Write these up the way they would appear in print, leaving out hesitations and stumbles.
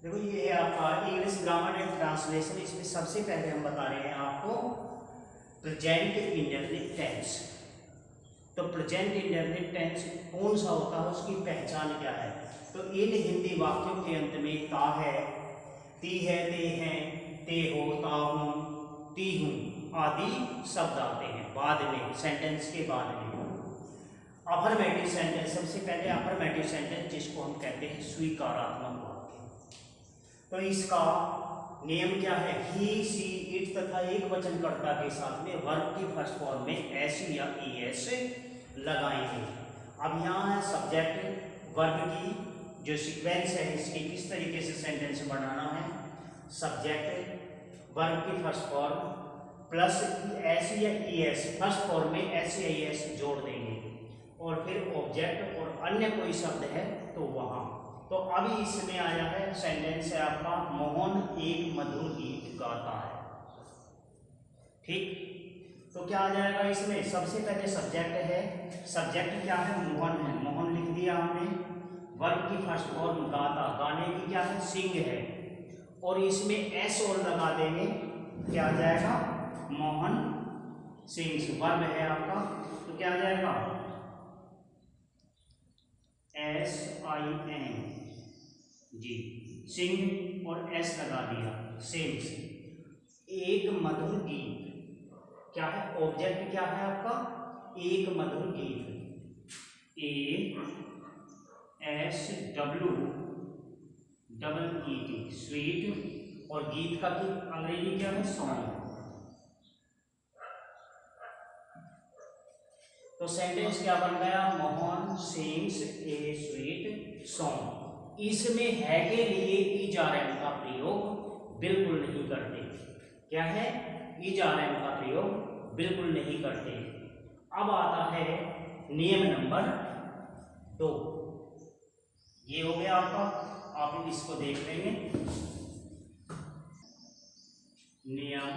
देखो ये है आपका इंग्लिश ग्रामर एंड ट्रांसलेशन। इसमें सबसे पहले हम बता रहे हैं आपको प्रेजेंट इंडेफिनिट टेंस। तो प्रेजेंट इंडेफिनिट टेंस कौन सा होता है, उसकी पहचान क्या है। तो इन हिंदी वाक्यों के अंत में ता है, ती है, ते हैं, ते हो, ता हूं, ती हूं आदि शब्द आते हैं बाद में, सेंटेंस के बाद में। अफर्मेटिव सेंटेंस, सबसे पहले अफर्मेटिव सेंटेंस जिसको हम कहते हैं स्वीकारात्मक वाक्य। तो इसका नियम क्या है, ही, सी, इट तथा एक वचनकर्ता के साथ में वर्ब की फर्स्ट फॉर्म में एस या ईएस लगाएंगे। अब यहाँ है सब्जेक्ट वर्ब की जो सीक्वेंस है, इसकी किस तरीके से सेंटेंस बनाना है। सब्जेक्ट वर्ब की फर्स्ट फॉर्म प्लस एस या ईएस, फर्स्ट फॉर्म में एस या ईएस जोड़ देंगे और फिर ऑब्जेक्ट और अन्य कोई शब्द है तो वहां। तो अभी इसमें आया है सेंटेंस है आपका, मोहन एक मधुर गीत गाता है। ठीक, तो क्या आ जाएगा इसमें, सबसे पहले सब्जेक्ट है, सब्जेक्ट क्या है, मोहन है, मोहन लिख दिया हमने। वर्ब की फर्स्ट फॉर्म गाता, गाने की क्या है, सिंग है, और इसमें एस और लगा देंगे, क्या आ जाएगा, मोहन सिंग्स। वर्ब है आपका, तो क्या आ जाएगा, SIN जी, सिंग और एस लगा दिया, सिंग्स। एक मधुर गीत क्या है, ऑब्जेक्ट क्या है आपका, एक मधुर गीत, ASWEET स्वीट, और गीत का की अंग्रेजी क्या है, सॉन्ग। तो सेंटेंस क्या बन गया, मोहन सिंग्स ए स्वीट सॉन्ग। इसमें है के लिए इजारम का प्रयोग बिल्कुल नहीं करते। क्या है, इजारम का प्रयोग बिल्कुल नहीं करते। अब आता है नियम नंबर 2। ये हो गया आपका, आप इसको देख लेंगे। नियम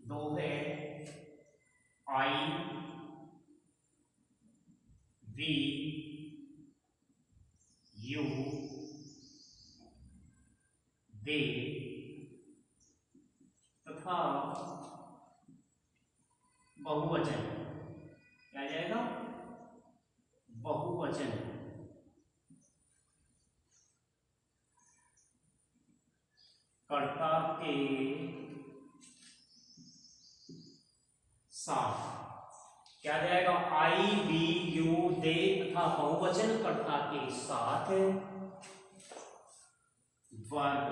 2 है I वी यू दे तथा बहुवचन, क्या जाएगा, बहुवचन कर्ता के साथ, क्या जाएगा, आई वी यू दे तथा बहुवचन कर्ता के साथ वर्ब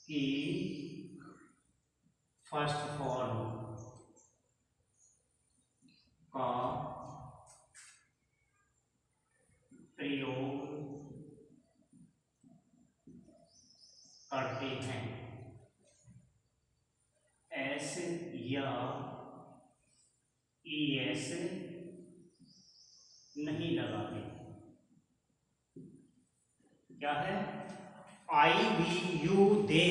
की फर्स्ट फॉर्म का प्रयोग करते हैं। एस या ईएस नहीं लगाते। क्या है, आई वी यू दे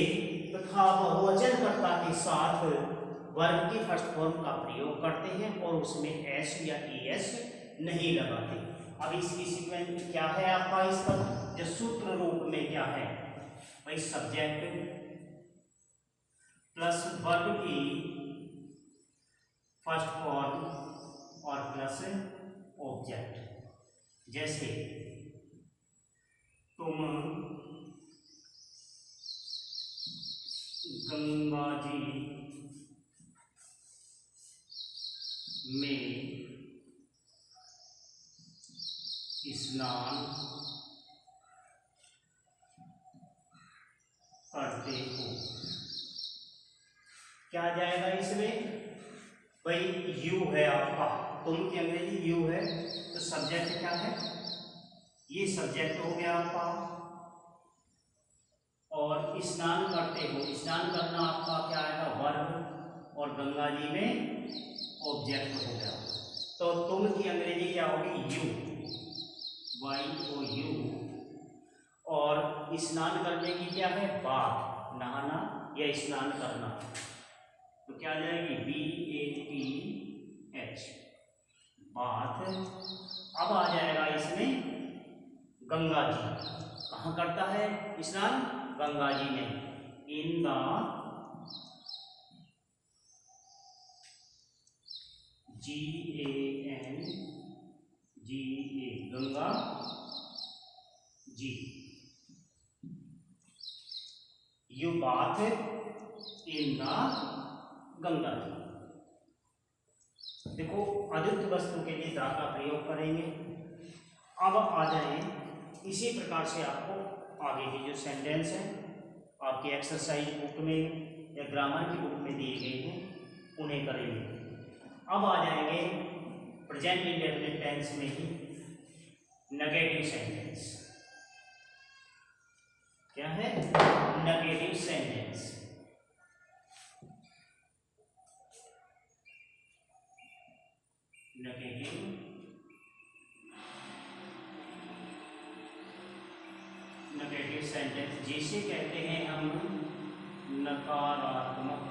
तथा बहुवचन कर्ता के साथ वर्ब की फर्स्ट फॉर्म का प्रयोग करते हैं और उसमें एस या ईएस नहीं लगाते। अब इसकी सीक्वेंस क्या है आपका, इसका जो सूत्र रूप में क्या है भाई, सब्जेक्ट प्लस वर्ब की फर्स्ट फॉर्म और प्लस ऑब्जेक्ट। जैसे तुम गंगा जी में स्नान करते हो। क्या आ जाएगा इसमें भाई, यू है आपका, तुम की अंग्रेजी यू है, तो सब्जेक्ट क्या है, ये सब्जेक्ट हो गया आपका, और स्नान करते हो, स्नान करना आपका क्या आएगा, वर्ब, और गंगा जी में ऑब्जेक्ट हो गया। तो तुम की अंग्रेजी क्या होगी, यू, YOU, और स्नान करने की क्या है, बाथ, नहाना या स्नान करना, तो क्या आ जाएगी, BATH, बाथ। अब आ जाएगा इसमें गंगा जी कहाँ करता है स्नान? गंगा जी में। In the GANGA Ganga ji. You bath in the Ganga ji. देखो अद्वितीय वस्तु के लिए दा का प्रयोग करेंगे। अब आ जाए इसी प्रकार से आपको आगे की जो सेंटेंस है आपकी एक्सरसाइज बुक में या ग्रामर की बुक में दिए गए हैं उन्हें करेंगे। अब आ जाएंगे प्रेजेंट इंडेफिनिट टेंस में ही नेगेटिव सेंटेंस। क्या है? Negative sentence. नेगेटिव सेंटेंस जिसे कहते हैं हम नकारात्मक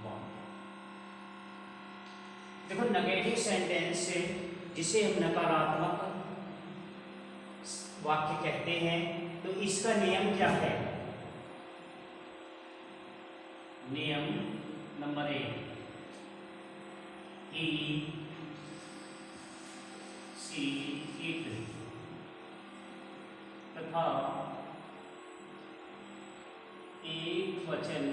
वाक्य। देखो नेगेटिव सेंटेंस जिसे हम नकारात्मक वाक्य कहते हैं तो इसका नियम क्या है? नियम नंबर 1, ही सी इट तथा एक वचन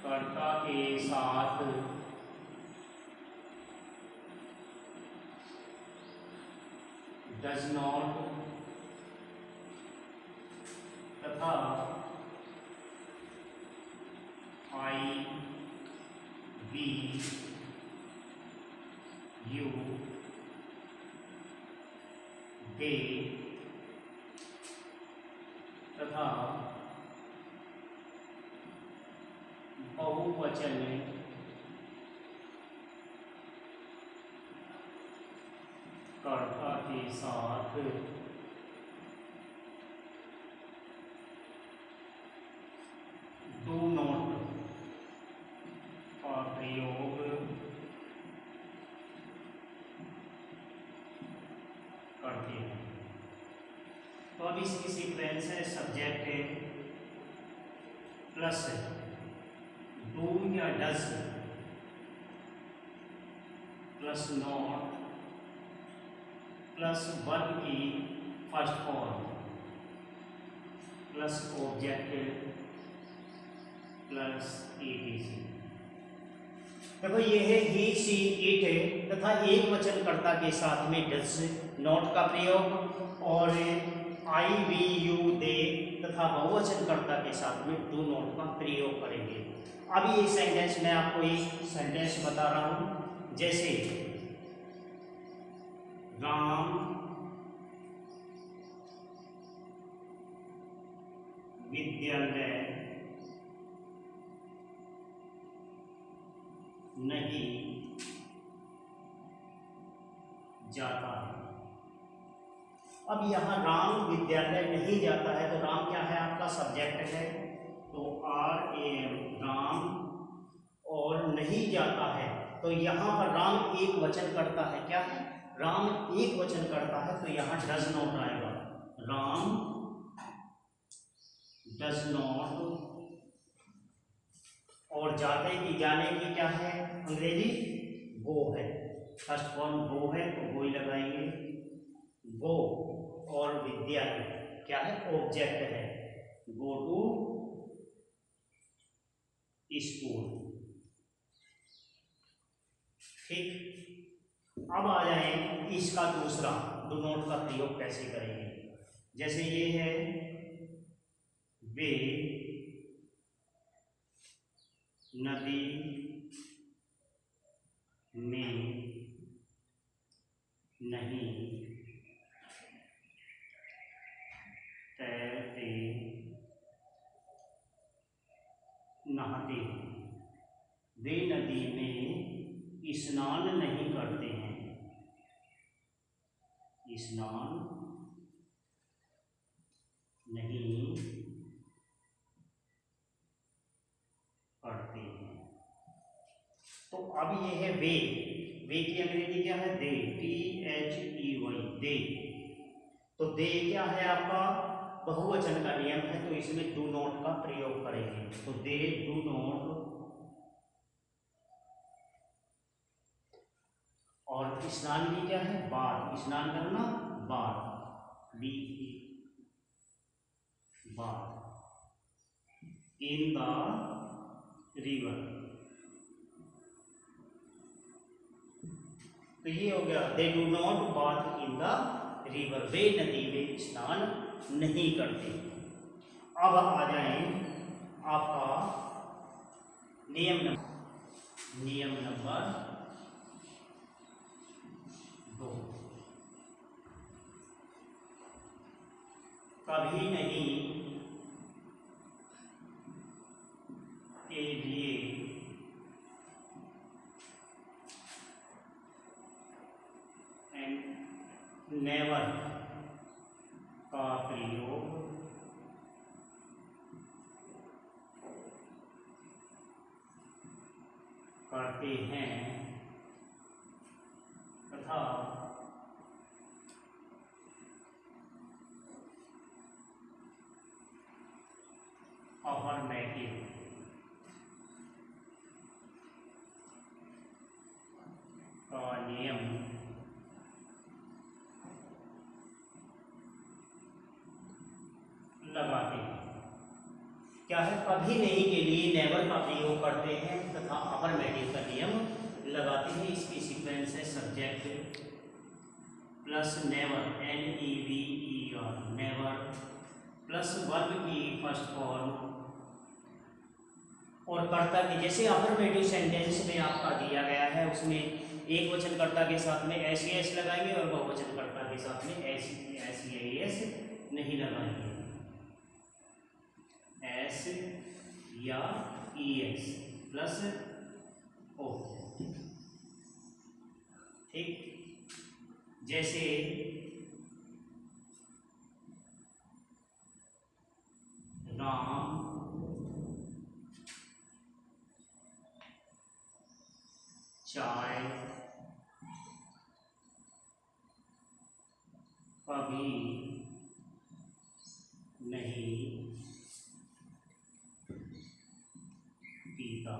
कर्ता के साथ डज नॉट तथा I, we, you, they तथा बहुवचन कर्ता के साथ डू नॉट का प्रयोग करते हैं। तो अब इसकी सीक्वेंस है सब्जेक्ट है प्लस डू या does plus not plus verb की first form plus object plus ABC. देखो ये है ही सी इट तथा एक वचन कर्ता के साथ में डज नॉट का प्रयोग और आई वी यू दे तथा बहुवचन कर्ता के साथ में डू नॉट का प्रयोग करेंगे। अभी ये सेंटेंस मैं आपको एक सेंटेंस बता रहा हूं, जैसे राम विद्यालय नहीं जाता है। अब यहाँ राम विद्यालय नहीं जाता है तो राम क्या है? आपका सब्जेक्ट है, तो RAM राम, और नहीं जाता है तो यहाँ पर राम एक वचन करता है। क्या है? राम एक वचन करता है तो यहाँ डज नॉट आएगा। राम डज नॉट, और जाते की जाने की क्या है? अंग्रेजी गो है, फर्स्ट फॉर्म गो है तो गो ही लगाएंगे। गो और विद्यालय क्या है? ऑब्जेक्ट है, गो टू स्कूल। ठीक। अब आ जाए इसका दूसरा डू नॉट का प्रयोग कैसे करेंगे। जैसे ये है वे नदी में नहीं तैरते नहाते, वे नदी में स्नान नहीं करते हैं, स्नान नहीं करते हैं। तो अब ये है वे, वे की अंग्रेजी क्या है? दे, THEY, दे। तो दे क्या है आपका? बहुवचन का नियम है, तो इसमें डू नॉट का प्रयोग करेंगे। तो दे डू नॉट, और स्नान भी क्या है? बाथ, स्नान करना, bath, be, bath in the river. तो ये हो गया, they do not bath in the river, वे नदी में स्नान नहीं करते। अब आ जाए आपका नियम नंबर 2। कभी नहीं के लिए एंड नेवर का प्रयोग करते हैं तथा अफर्मेटिव का नियम लगाते हैं। क्या है? कभी नहीं के लिए नेवर का प्रयोग करते हैं तथा अफर्मेटिव का नियम लगाते हैं। इसकी सीक्वेंस है subject plus never, NEVER, never plus verb की फर्स्ट फॉर्म और कर्ता की। जैसे अफर्मेटिव सेंटेंस में आपका दिया गया है, उसमें एक वचन कर्ता के साथ में SES लगाएंगे और बहुवचन कर्ता के साथ में SES नहीं लगाएंगे, S या ES प्लस O। ठीक, जैसे राम चाय कभी नहीं पीता।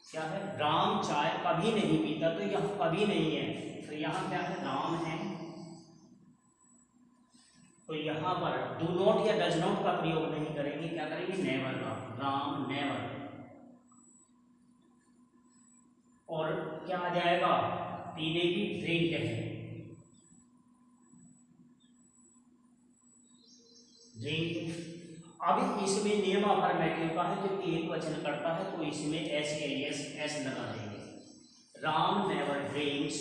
क्या है? राम चाय कभी नहीं पीता, तो यहाँ कभी नहीं है, तो यहाँ क्या है? राम है, तो यहाँ पर डू नॉट या डज नॉट का प्रयोग नहीं करेंगे, क्या करेंगे? नेवर का, राम नेवर। और क्या आ जाएगा? पीने की ड्रिंक है, ड्रिंक। अब इसमें नियम अफर्मेटिव का है, क्योंकि एक वचन करता है, तो इसमें SES लगा देंगे। Ram never drinks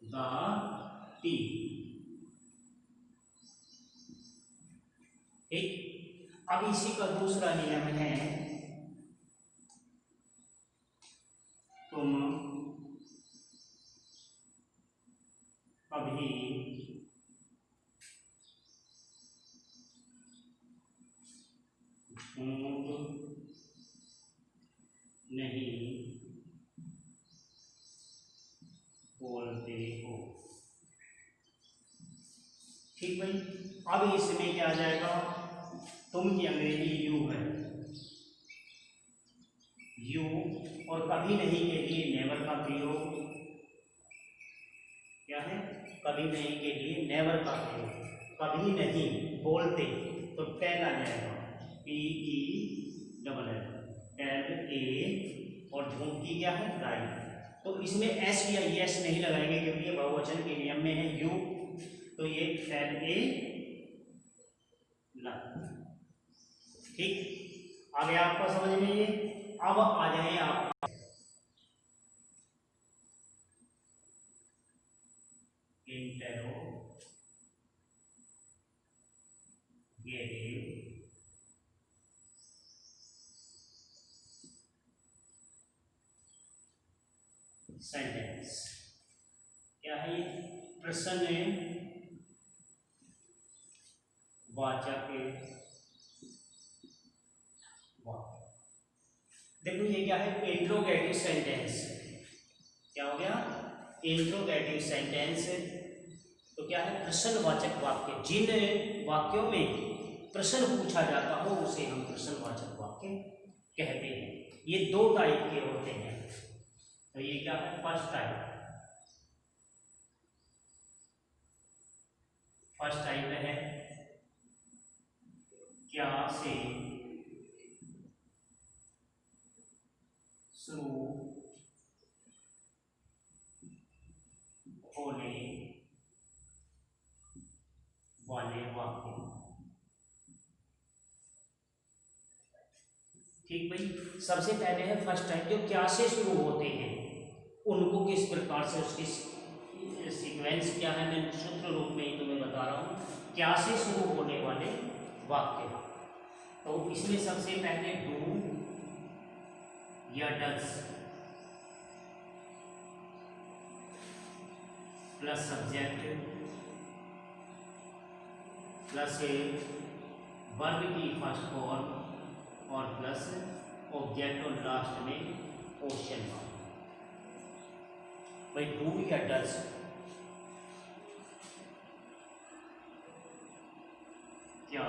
the T. ठीक, अब इसी का दूसरा नियम है, तुम कभी झूठ नहीं बोलते हो। ठीक भाई, अब इसमें क्या आ जाएगा? तुम की अंग्रेजी यू है, यू, और कभी नहीं के लिए नेवर का प्रयोग क्या है? कभी नहीं के लिए नेवर का प्रयोग, कभी नहीं बोलते, तो टेल आ जाएगा, PELL, टेल ए, और झूठ की क्या है? राइट। तो इसमें S या yes नहीं लगाएंगे, क्योंकि ये बहुवचन के नियम में है यू, तो ये टेल ए ला। ठीक, आगे आपको समझ में ये। अब आ जाए आप इंटेरोगेटिव सेंटेंस। क्या है ये? प्रश्न वाचक वाक्य। देखो ये क्या है, इंट्रोगेटिव सेंटेंस। क्या हो गया, इंट्रोगेटिव सेंटेंस। तो क्या है, प्रश्नवाचक वाक्य। जिन वाक्यों में प्रश्न पूछा जाता हो उसे हम प्रश्नवाचक वाक्य कहते हैं। ये दो टाइप के होते हैं। तो ये क्या है, फर्स्ट टाइप है क्या से शुरू होने वाले वाक्य। ठीक भाई, सबसे पहले है फर्स्ट टाइप, जो क्या से शुरू होते हैं उनको किस प्रकार से, उसकी सीक्वेंस क्या है, मैं सूत्र रूप में ही तुम्हें बता रहा हूं। क्या से शुरू होने वाले वाक्य, तो इसमें सबसे पहले डू या does plus subject plus verb की फर्स्ट फॉर्म और प्लस ऑब्जेक्ट और लास्ट में क्वेश्चन मार्क। भाई डू या डज, क्या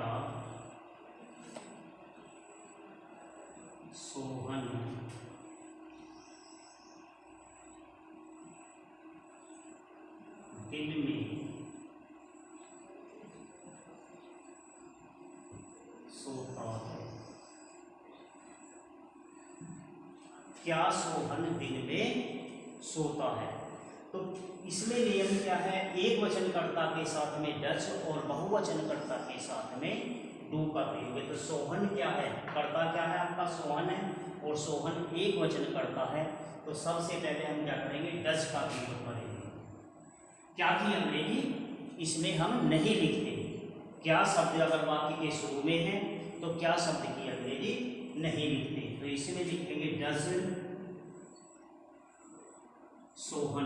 सोहन दिन में सोता है। क्या सोहन दिन में सोता है। तो इसमें नियम क्या है, एक वचनकर्ता के साथ में डज और बहुवचनकर्ता के साथ में डू का प्रयोग है। तो सोहन क्या है, कर्ता क्या है आपका, सोहन है, और सोहन एक वचनकर्ता है। तो सबसे पहले हम क्या करेंगे, डज का प्रयोग करेंगे। क्या की अंग्रेजी इसमें हम नहीं लिखते। क्या शब्द अगर वाक्य के शुरू में है तो क्या शब्द की अंग्रेजी नहीं लिखते, तो इसमें लिखेंगे डज सोहन।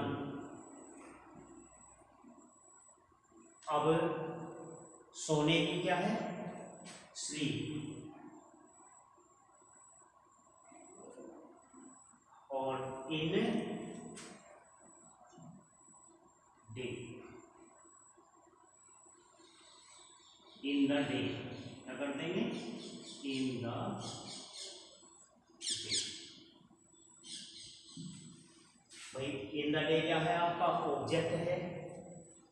अब सोने की क्या है, स्लीप, और in day, in the day क्या कर देंगे, इन द डे। भाई इन द डे क्या है आपका, ऑब्जेक्ट है,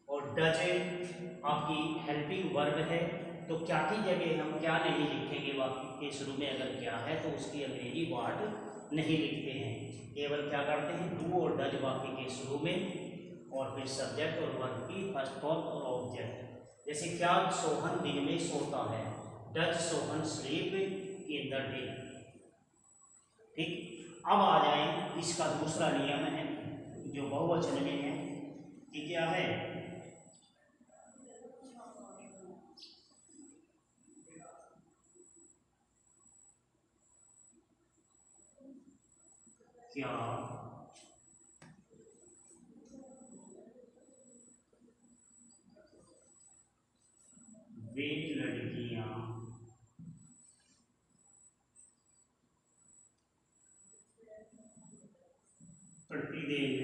और डज आपकी हेल्पिंग वर्ब है। तो क्या की जगह हम क्या नहीं लिखेंगे, वाक्य के शुरू में अगर क्या है तो उसकी अंग्रेजी वर्ड नहीं लिखते हैं, केवल क्या करते हैं, डू और डज वाक्य के शुरू में, और फिर सब्जेक्ट और वर्ब की फर्स्ट फॉर्म और ऑब्जेक्ट। जैसे क्या सोहन दिन में सोता है, does Sohan sleep in the day. ठीक, अब आ जाए इसका दूसरा नियम है जो बहुवचन में है, कि क्या है, क्या वे लड़कियां प्रतिदिन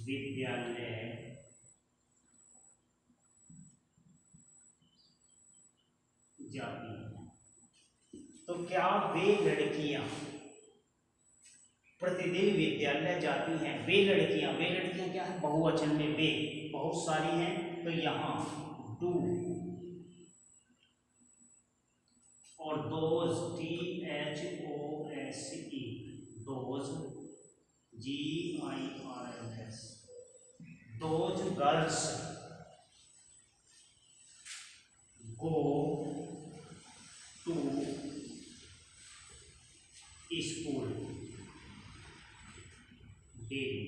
विद्यालय जाती हैं। तो क्या वे लड़कियां प्रतिदिन विद्यालय जाती हैं। वे लड़कियां क्या है, बहुवचन में वे बहुत सारी हैं, तो यहाँ डू और those, THOSE, those, GIRLS, those girls go to school daily,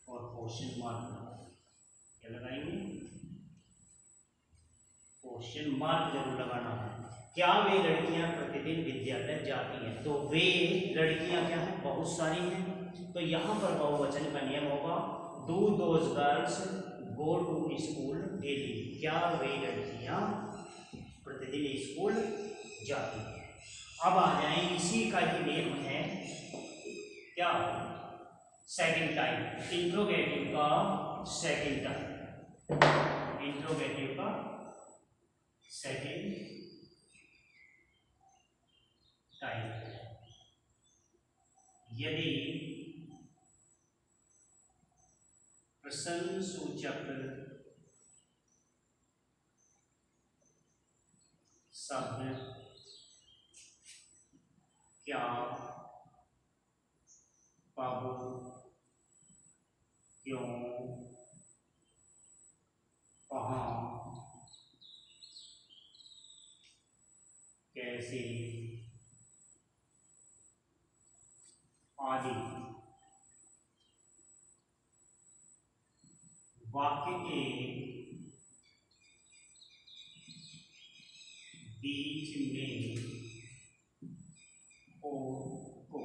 और क्वेश्चन मार्क क्या लगाएंगे, क्वेश्चन मार्क जरूर लगाना है। क्या वे लड़कियां प्रतिदिन विद्यालय जाती हैं। तो वे लड़कियां क्या है, बहुत सारी हैं, तो यहां पर बहुवचन का नियम होगा, do those girls go to school daily, क्या वे लड़कियां प्रतिदिन स्कूल जाती हैं। अब आ जाए, इसी का ही नेम है क्या, सेकंड टाइप, इंट्रोगेटिव का सेकंड टाइप, इंट्रोगेटिव का सेकंड टाइप। यदि प्रश्नसूचक शब्द क्या, कब, क्यों, कहाँ, कैसे आदि वाक्य के बीच में ओ को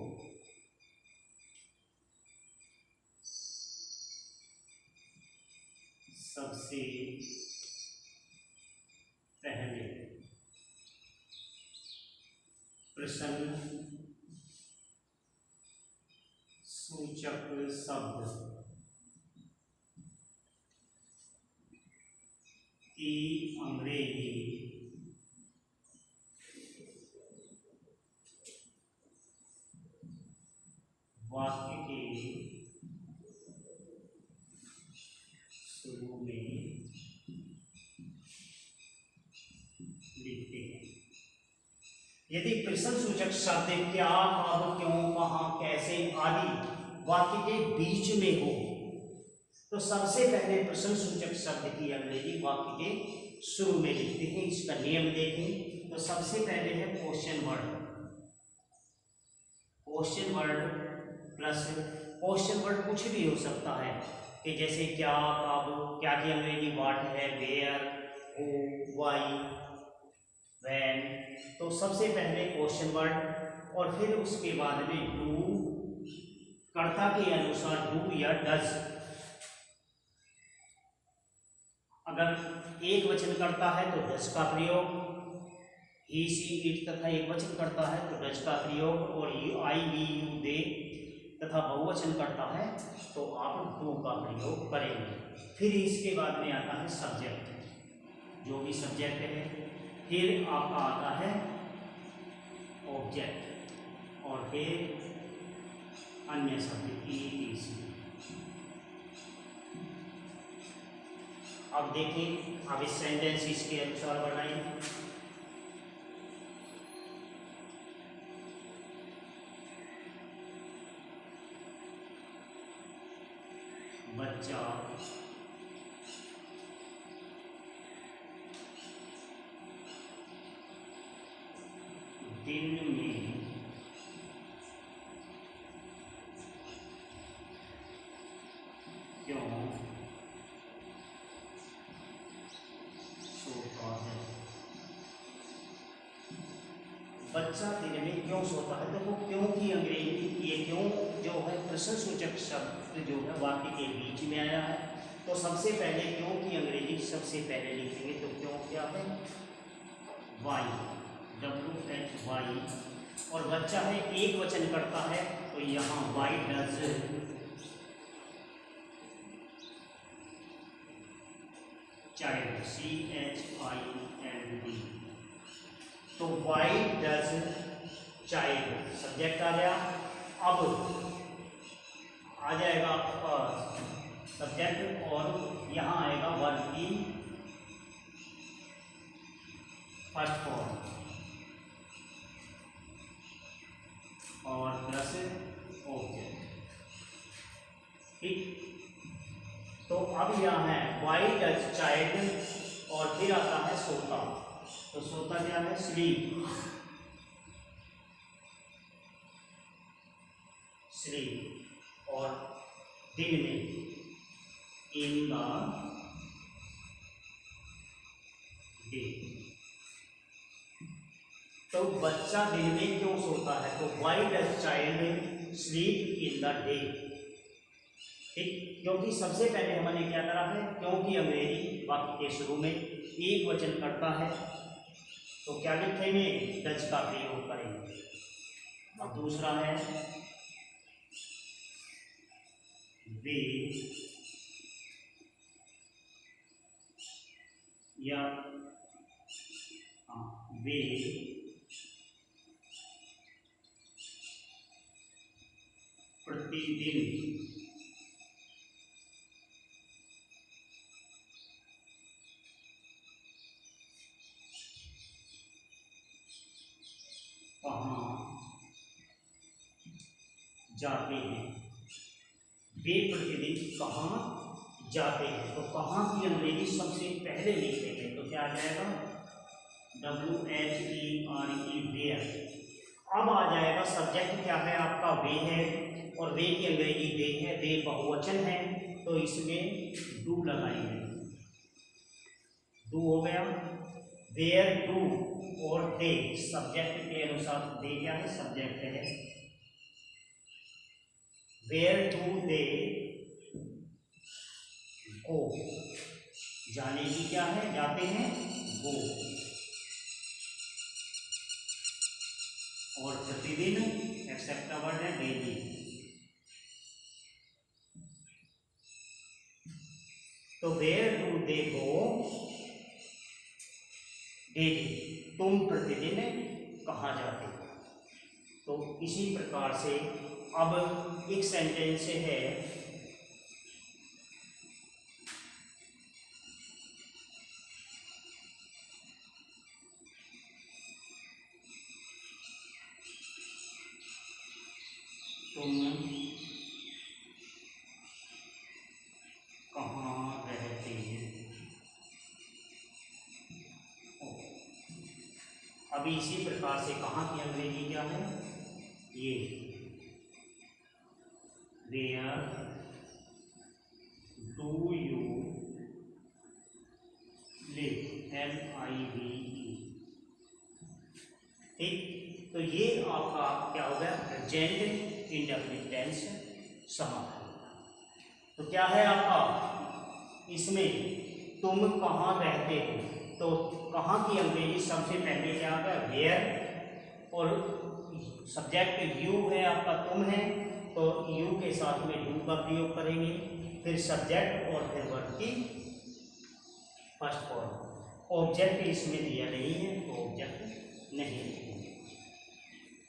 सबसे पहले प्रश्न सूचक शब्द की अंग्रेजी वाक्य के शुरू में लिखते हैं। यदि प्रश्नसूचक शब्द क्या, कब, क्यों, कहाँ, कैसे आदि वाक्य के बीच में हो तो सबसे पहले प्रश्नसूचक शब्द की अंग्रेजी वाक्य के शुरू में लिखते हैं। इसका नियम देखें तो सबसे पहले है question word, question word plus question word कुछ भी हो सकता है कि जैसे क्या, कब, क्या की अंग्रेजी व्हाट है, वेयर, हु, व्हाई, व्हेन। तो सबसे पहले क्वेश्चन वर्ड और फिर उसके बाद में डू, कर्ता के अनुसार डू या डज। अगर एक वचन करता है तो डज का प्रयोग, ही, सी, इट तथा एक वचन करता है तो डज का प्रयोग, और यू, आई, वी, यू, दे तथा बहुवचन करता है तो आप डू का प्रयोग करेंगे। फिर इसके बाद में आता है सब्जेक्ट, जो भी सब्जेक्ट है, फिर आपका आता है ऑब्जेक्ट और फिर अन्य शब्द ई। अब देखिए, अब इस सेंटेंस इसके अनुसार बनाइए। बच्चा दिन में क्यों सोता है। बच्चा दिन में क्यों सोता है, देखो क्यों की अंग्रेजी, ये क्यों जो है प्रश्नसूचक शब्द जो है वाक्य के बीच में आया है तो सबसे पहले क्यों की अंग्रेजी सबसे पहले लिखेंगे तो क्यों क्या है, वाई, WHY। और बच्चा है एक वचन करता है तो यहाँ वाई डज चाइल्ड, CHILD। तो वाई डज चाइल्ड सब्जेक्ट आ गया। अब आ जाएगा आपका सब्जेक्ट और यहाँ आएगा वर्ब की फर्स्ट फॉर्म और प्लस ऑब्जेक्ट, ठीक। तो अब यहाँ है वाई डज चाइल्ड और फिर आता है सोता, तो सोता क्या है, स्लीप, स्लीप और दिन में इन द डे। तो बच्चा दिन में क्यों सोता है तो why does child sleep in the day, ठीक। क्योंकि सबसे पहले हमने क्या करा है, क्योंकि अंग्रेजी वाक्य के शुरू में एक वचन करता है तो क्या लिखेंगे, डज का प्रयोग करेंगे। और दूसरा है वे या वे प्रतिदिन कहाँ जाते हैं। वे प्रतिदिन कहाँ जाते हैं, तो कहाँ की अंग्रेजी सबसे पहले लिखेंगे तो क्या आ जाएगा, WHERE वेयर। अब आ जाएगा सब्जेक्ट क्या है आपका, वे है, और वे की अंग्रेजी दे है, वे बहुवचन है तो इसमें डू लगाएंगे। डू हो गया, वेयर डू और दे सब्जेक्ट के अनुसार, दे क्या है, सब्जेक्ट है, वेयर डू दे गो, जाने की क्या है, जाते हैं, गो। और प्रतिदिन एक्सेप्ट का वर्ड है डेली। तो where do they go daily, तुम प्रतिदिन कहाँ जाते हो। तो इसी प्रकार से अब एक सेंटेंस है, तुम कहाँ रहते हो। अभी इसी प्रकार से कहाँ की अंग्रेजी क्या है, ये where do you live, LIVE। ठीक, तो ये आपका क्या हो गया, प्रेजेंट इंडेफिनिट टेंस समाप्त हो गया। तो क्या है आपका इसमें, तुम कहाँ रहते हो, तो कहाँ की अंग्रेजी सबसे पहले क्या होगा, वेयर, और सब्जेक्ट यू है आपका, तुम है, तो यू के साथ में डू का प्रयोग करेंगे, फिर सब्जेक्ट और फिर वर्ब की फर्स्ट फॉर्म। ऑब्जेक्ट इसमें दिया नहीं है तो ऑब्जेक्ट नहीं है।